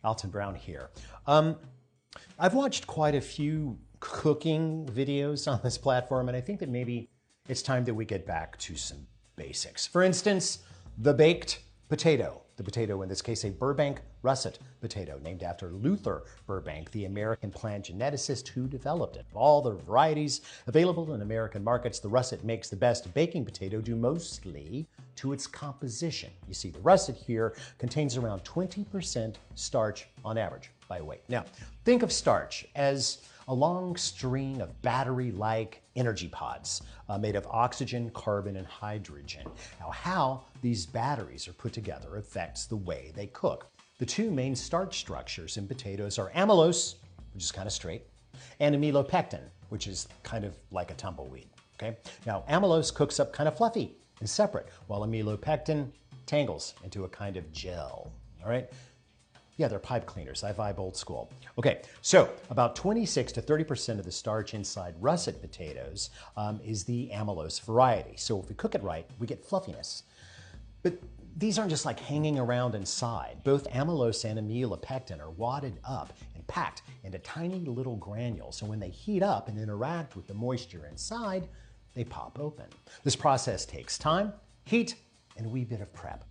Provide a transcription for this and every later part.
Alton Brown here. I've watched quite a few cooking videos on this platform, and I think that maybe it's time that we get back to some basics. For instance, the baked potato. The potato, in this case, a Burbank russet potato, named after Luther Burbank, the American plant geneticist who developed it. Of all the varieties available in American markets, the russet makes the best baking potato due mostly to its composition. You see, the russet here contains around 20% starch on average by weight. Now, think of starch as a long string of battery-like energy pods made of oxygen, carbon, and hydrogen. Now, how these batteries are put together affects the way they cook. The two main starch structures in potatoes are amylose, which is kind of straight, and amylopectin, which is kind of like a tumbleweed, okay? Now, amylose cooks up kind of fluffy and separate, while amylopectin tangles into a kind of gel, all right? Yeah, they're pipe cleaners. I vibe old school. Okay, so about 26 to 30% of the starch inside russet potatoes is the amylose variety. So if we cook it right, we get fluffiness. But these aren't just like hanging around inside. Both amylose and amylopectin are wadded up and packed into tiny little granules. So when they heat up and interact with the moisture inside, they pop open. This process takes time, heat, and a wee bit of prep.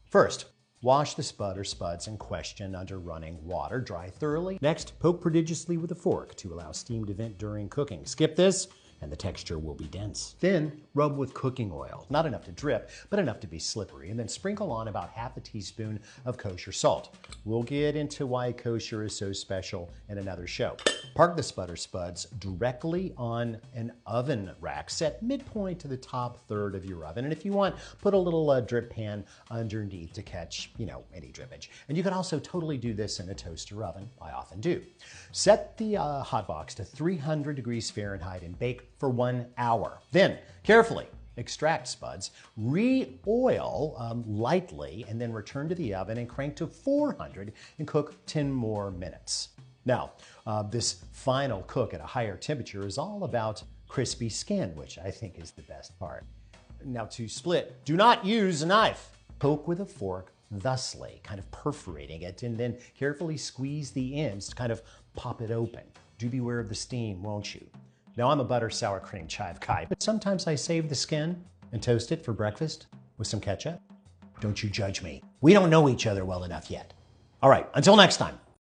First, wash the spud or spuds in question under running water. Dry thoroughly. Next, poke prodigiously with a fork to allow steam to vent during cooking. Skip this, and the texture will be dense. Then, rub with cooking oil. Not enough to drip, but enough to be slippery. And then sprinkle on about half a teaspoon of kosher salt. We'll get into why kosher is so special in another show. Park the spud or spuds directly on an oven rack set midpoint to the top third of your oven. And if you want, put a little drip pan underneath to catch, any drippage. And you can also totally do this in a toaster oven. I often do. Set the hot box to 300 degrees Fahrenheit and bake for 1 hour. Then, carefully extract spuds, re-oil lightly, and then return to the oven and crank to 400 and cook 10 more minutes. Now, this final cook at a higher temperature is all about crispy skin, which I think is the best part. Now, to split, do not use a knife. Poke with a fork thusly, kind of perforating it, and then carefully squeeze the ends to kind of pop it open. Do beware of the steam, won't you? Now, I'm a butter sour cream chive guy, but sometimes I save the skin and toast it for breakfast with some ketchup. Don't you judge me. We don't know each other well enough yet. All right, until next time.